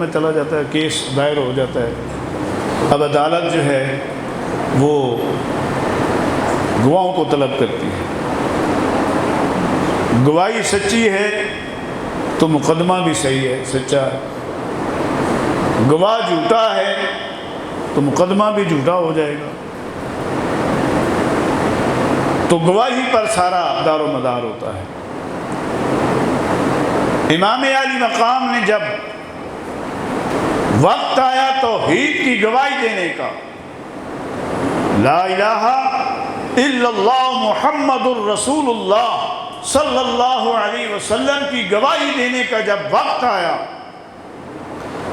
میں چلا جاتا ہے، کیس دائر ہو جاتا ہے، اب عدالت جو ہے وہ گواہوں کو طلب کرتی ہے، گواہی سچی ہے تو مقدمہ بھی صحیح ہے، سچا ہے، گواہ جھوٹا ہے تو مقدمہ بھی جھوٹا ہو جائے گا، تو گواہی پر سارا دار و مدار ہوتا ہے۔ امام عالی مقام نے جب وقت آیا توحید کی گواہی دینے کا، لا الہ الا اللہ محمد الرسول اللہ صلی اللہ علیہ وسلم کی گواہی دینے کا جب وقت آیا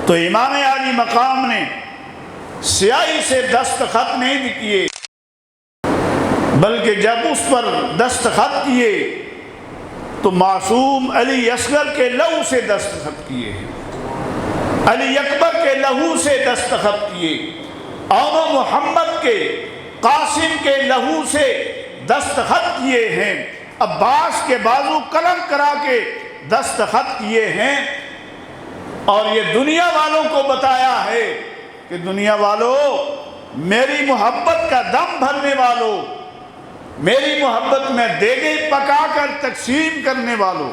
تو امام عالی مقام نے سیاہی سے دستخط نہیں کیے، بلکہ جب اس پر دستخط کیے تو معصوم علی اصغر کے لہو سے دستخط کیے، علی اکبر کے لہو سے دستخط کیے، اور محمد کے قاسم کے لہو سے دستخط کیے ہیں، عباس کے بازو قلم کرا کے دستخط کیے ہیں، اور یہ دنیا والوں کو بتایا ہے کہ دنیا والوں، میری محبت کا دم بھرنے والوں، میری محبت میں دیگیں پکا کر تقسیم کرنے والوں،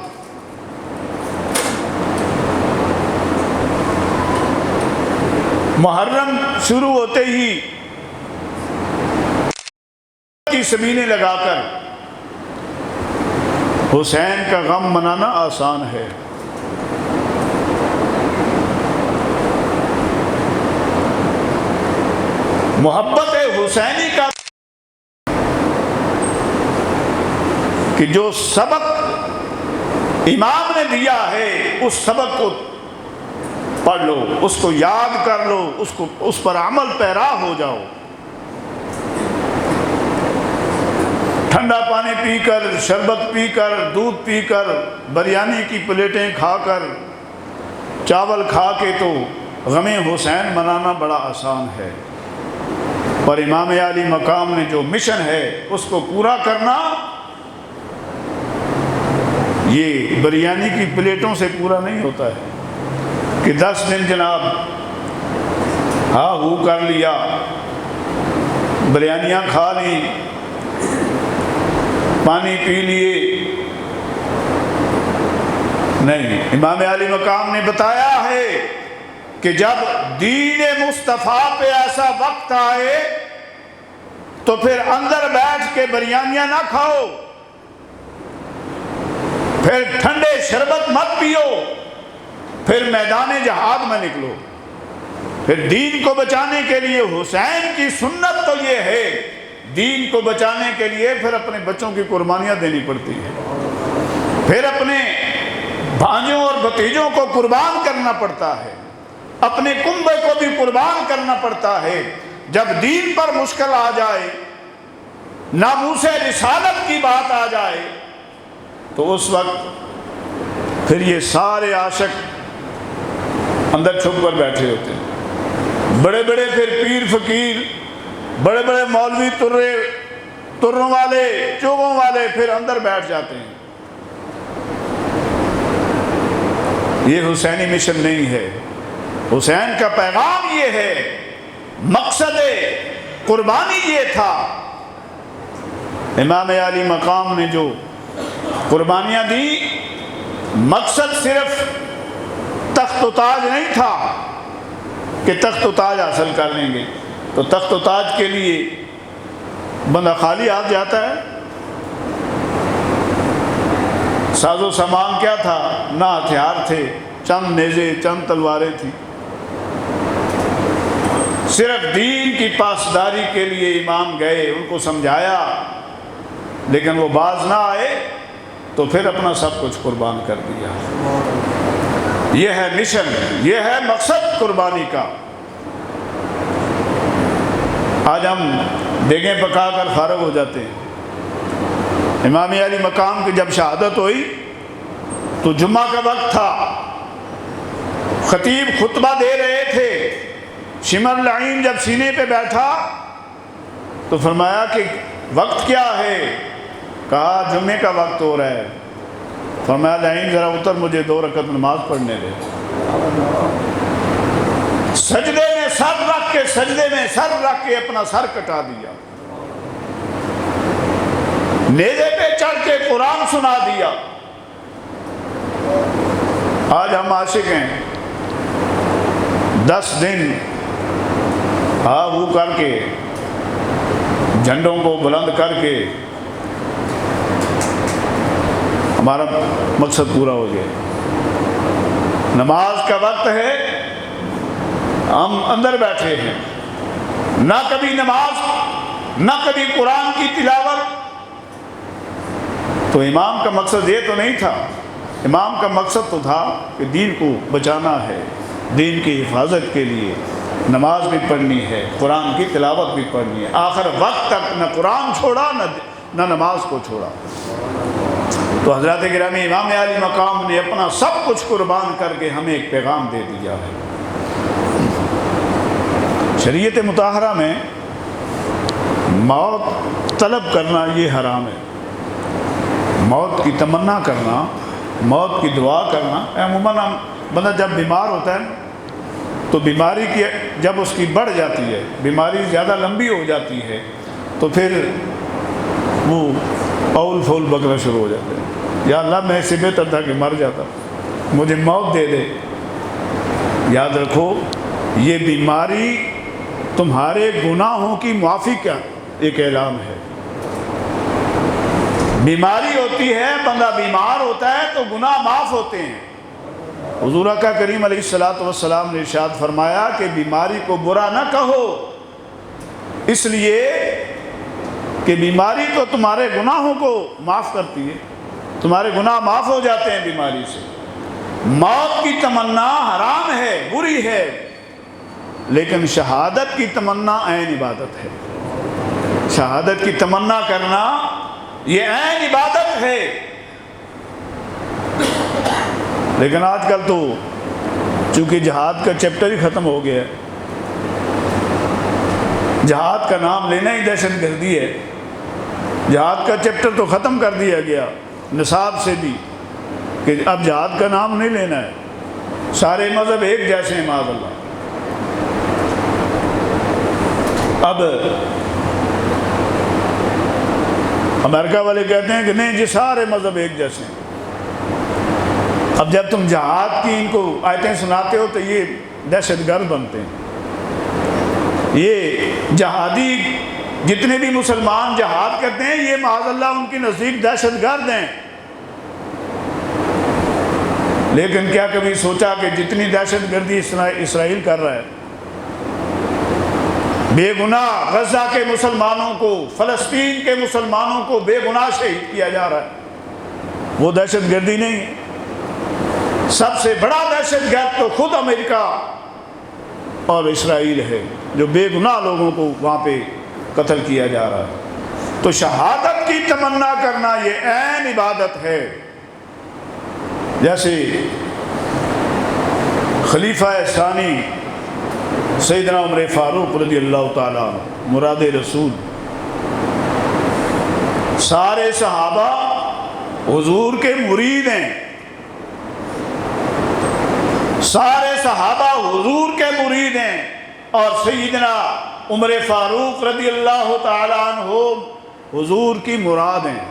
محرم شروع ہوتے ہی کی سبیلیں لگا کر حسین کا غم منانا آسان ہے، محبت حسینی کا کہ جو سبق امام نے دیا ہے اس سبق کو پڑھ لو، اس کو یاد کر لو، اس پر عمل پیرا ہو جاؤ، ٹھنڈا پانی پی کر، شربت پی کر، دودھ پی کر، بریانی کی پلیٹیں کھا کر، چاول کھا کے تو غم حسین منانا بڑا آسان ہے، پر امام عالی مقام نے جو مشن ہے اس کو پورا کرنا یہ بریانی کی پلیٹوں سے پورا نہیں ہوتا ہے کہ 10 دن جناب ہاں ہو کر لیا، بریانیاں کھا لی، پانی پی لیے، نہیں، امام عالی مقام نے بتایا ہے کہ جب دین مصطفیٰ پہ ایسا وقت آئے تو پھر اندر بیٹھ کے بریانیاں نہ کھاؤ، پھر ٹھنڈے شربت مت پیو، پھر میدان جہاد میں نکلو، پھر دین کو بچانے کے لیے حسین کی سنت تو یہ ہے، دین کو بچانے کے لیے پھر اپنے بچوں کی قربانیاں دینی پڑتی ہیں، پھر اپنے بھانجوں اور بھتیجوں کو قربان کرنا پڑتا ہے، اپنے کنبے کو بھی قربان کرنا پڑتا ہے۔ جب دین پر مشکل آ جائے، ناموس رسالت کی بات آ جائے تو اس وقت پھر یہ سارے عاشق اندر چھپ کر بیٹھے ہوتے ہیں، بڑے بڑے پھر پیر فقیر، بڑے بڑے مولوی تروں والے چوگوں والے پھر اندر بیٹھ جاتے ہیں۔ یہ حسینی مشن نہیں ہے، حسین کا پیغام یہ ہے، مقصد قربانی یہ تھا۔ امام عالی مقام نے جو قربانیاں دی، مقصد صرف تخت و تاج نہیں تھا کہ تخت و تاج حاصل کر لیں گے، تو تخت و تاج کے لیے بندہ خالی ہاتھ جاتا ہے؟ ساز و سامان کیا تھا؟ نہ ہتھیار تھے، چند نیزے، چند تلواریں تھیں، صرف دین کی پاسداری کے لیے امام گئے، ان کو سمجھایا، لیکن وہ باز نہ آئے تو پھر اپنا سب کچھ قربان کر دیا۔ یہ ہے مشن، یہ ہے مقصد قربانی کا۔ آج ہم دیگیں پکا کر فارغ ہو جاتے ہیں۔ امام علی مقام کی جب شہادت ہوئی تو جمعہ کا وقت تھا، خطیب خطبہ دے رہے تھے، شمر لعین جب سینے پہ بیٹھا تو فرمایا کہ وقت کیا ہے؟ کہا جمعے کا وقت ہو رہا ہے۔ فرمایا لعین ذرا اتر، مجھے 2 رکعت نماز پڑھنے دے۔ سجدے میں سر رکھ کے اپنا سر کٹا دیا، نیزے پہ چڑھ کے قرآن سنا دیا۔ آج ہم عاشق ہیں، 10 دن وہ کر کے جھنڈوں کو بلند کر کے ہمارا مقصد پورا ہو گیا۔ نماز کا وقت ہے، ہم اندر بیٹھے ہیں، نہ کبھی نماز نہ کبھی قرآن کی تلاوت۔ تو امام کا مقصد یہ تو نہیں تھا، امام کا مقصد تو تھا کہ دین کو بچانا ہے، دین کی حفاظت کے لیے نماز بھی پڑھنی ہے، قرآن کی تلاوت بھی پڑھنی ہے۔ آخر وقت تک نہ قرآن چھوڑا نہ نماز کو چھوڑا۔ تو حضرات گرامی، امام عالی مقام نے اپنا سب کچھ قربان کر کے ہمیں ایک پیغام دے دیا ہے۔ شریعت مطہرہ میں موت طلب کرنا یہ حرام ہے، موت کی تمنا کرنا، موت کی دعا کرنا۔ عموماً بندہ جب بیمار ہوتا ہے تو بیماری کی جب اس کی بڑھ جاتی ہے، بیماری زیادہ لمبی ہو جاتی ہے، تو پھر وہ اول فول بکنا شروع ہو جاتے ہیں، یا اللہ میں اسے بہتر تھا کہ مر جاتا، مجھے موت دے دے۔ یاد رکھو، یہ بیماری تمہارے گناہوں کی معافی کا ایک اعلان ہے۔ بیماری ہوتی ہے، بندہ بیمار ہوتا ہے تو گناہ معاف ہوتے ہیں۔ حضور آقا کریم علیہ السلام نے ارشاد فرمایا کہ بیماری کو برا نہ کہو، اس لیے کہ بیماری تو تمہارے گناہوں کو معاف کرتی ہے، تمہارے گناہ معاف ہو جاتے ہیں بیماری سے۔ موت کی تمنا حرام ہے، بری ہے، لیکن شہادت کی تمنا عین عبادت ہے۔ شہادت کی تمنا کرنا یہ عین عبادت ہے۔ لیکن آج کل تو چونکہ جہاد کا چیپٹر ہی ختم ہو گیا ہے، جہاد کا نام لینا ہی دہشت گردی ہے، جہاد کا چیپٹر تو ختم کر دیا گیا نصاب سے بھی، کہ اب جہاد کا نام نہیں لینا ہے، سارے مذہب ایک جیسے ہیں معاذ اللہ۔ اب امریکہ والے کہتے ہیں کہ نہیں جی سارے مذہب ایک جیسے ہیں۔ اب جب تم جہاد کی ان کو آیتیں سناتے ہو تو یہ دہشت گرد بنتے ہیں۔ یہ جہادی جتنے بھی مسلمان جہاد کرتے ہیں یہ معاذ اللہ ان کی نزدیک دہشت گرد ہیں۔ لیکن کیا کبھی سوچا کہ جتنی دہشت گردی اسرائیل کر رہا ہے، بے گناہ غزہ کے مسلمانوں کو، فلسطین کے مسلمانوں کو بے گناہ شہید کیا جا رہا ہے، وہ دہشت گردی نہیں ہے؟ سب سے بڑا دہشت گرد تو خود امریکہ اور اسرائیل ہے، جو بے گناہ لوگوں کو وہاں پہ قتل کیا جا رہا ہے۔ تو شہادت کی تمنا کرنا یہ عین عبادت ہے۔ جیسے خلیفہ ثانی سیدنا عمر فاروق رضی اللہ تعالیٰ مراد رسول، سارے صحابہ حضور کے مرید ہیں، سارے صحابہ حضور کے مرید ہیں، اور سیدنا عمر فاروق رضی اللہ تعالیٰ عنہ حضور کی مراد ہیں۔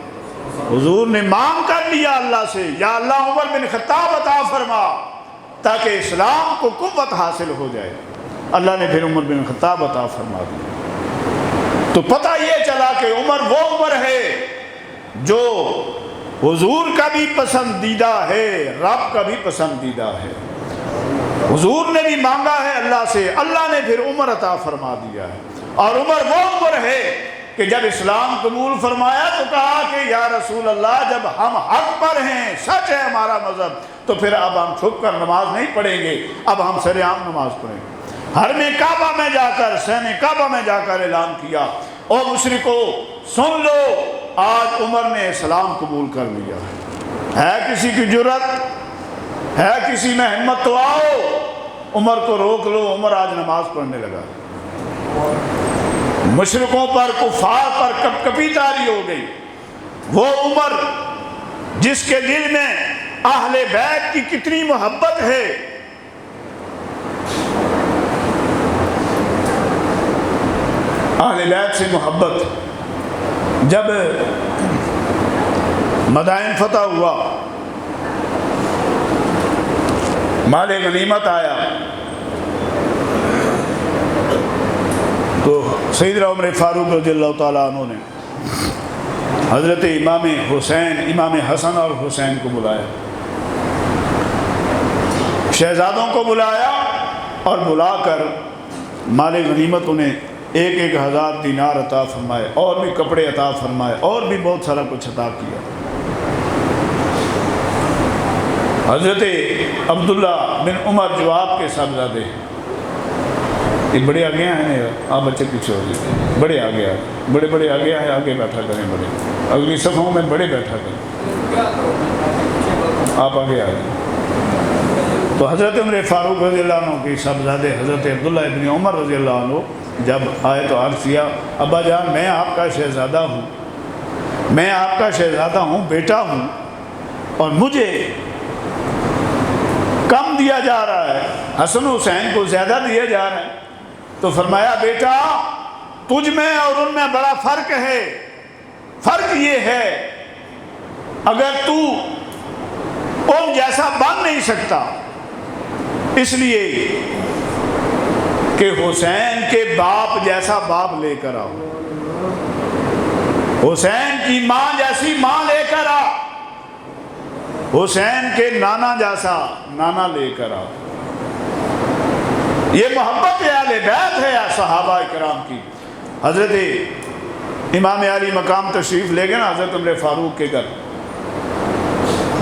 حضور نے مانگ کر لیا اللہ سے، یا اللہ عمر بن خطاب عطا فرما تاکہ اسلام کو قوت حاصل ہو جائے۔ اللہ نے پھر عمر بن خطاب عطا فرما دیا۔ تو پتہ یہ چلا کہ عمر وہ عمر ہے جو حضور کا بھی پسندیدہ ہے، رب کا بھی پسندیدہ ہے۔ حضور نے بھی مانگا ہے اللہ سے، اللہ نے پھر عمر عطا فرما دیا ہے۔ اور عمر وہ عمر ہے کہ جب اسلام قبول فرمایا تو کہا کہ یا رسول اللہ، جب ہم حق پر ہیں، سچ ہے ہمارا مذہب، تو پھر اب ہم چھپ کر نماز نہیں پڑھیں گے، اب ہم سر عام نماز پڑھیں گے۔ حرم کعبہ میں جا کر، سین کعبہ میں جا کر اعلان کیا، او مشرکو سن لو، آج عمر نے اسلام قبول کر لیا ہے کسی کی جرأت ہے، کسی میں ہمت تو آؤ، عمر کو روک لو۔ عمر آج نماز پڑھنے لگا۔ مشرکوں پر، کفار پر کپ کپی طاری ہو گئی۔ وہ عمر جس کے دل میں اہل بیت کی کتنی محبت ہے، اہل بیت سے محبت. جب مدائن فتح ہوا، مال غنیمت آیا، تو سیدنا عمر فاروق رضی اللہ تعالیٰ عنہ نے حضرت امام حسین، امام حسن اور حسین کو بلایا، شہزادوں کو بلایا، اور بلا کر مال غنیمت انہیں 1,000 دینار عطا فرمائے، اور بھی کپڑے عطا فرمائے، اور بھی بہت سارا کچھ عطا کیا. حضرت عبداللہ بن عمر جو آپ کے صاحبزادے ہیں، یہ بڑے آگے ہیں، آپ بچے پیچھے ہو جائیں، بڑے آگے آئے، بڑے بڑے آگے آئے، آگے بیٹھا کریں، بڑے اگلی صفوں میں بڑے بیٹھا کریں، آپ آگے آئے. تو حضرت عمر فاروق رضی اللہ عنہ کی صاحبزادے حضرت عبداللہ ابن عمر رضی اللہ عنہ جب آئے تو عرض کیا، ابا جان میں آپ کا شہزادہ ہوں، میں آپ کا شہزادہ ہوں، بیٹا ہوں، اور مجھے کم دیا جا رہا ہے، حسن حسین کو زیادہ دیا جا رہا ہے. تو فرمایا بیٹا تجھ میں اور ان میں بڑا فرق ہے. فرق یہ ہے اگر تو ان جیسا بن نہیں سکتا، اس لیے کہ حسین کے باپ جیسا باپ لے کر آؤ، حسین کی ماں جیسی ماں لے کر آ، حسین کے نانا جیسا نانا لے کر آؤ. یہ محبت اہل بیت ہے صحابہ کرام کی. حضرت امام علی مقام تشریف لے گئے نا حضرت عمر فاروق کے گھر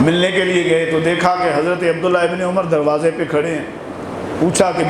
ملنے کے لیے گئے، تو دیکھا کہ حضرت عبداللہ ابن عمر دروازے پہ کھڑے ہیں. پوچھا کہ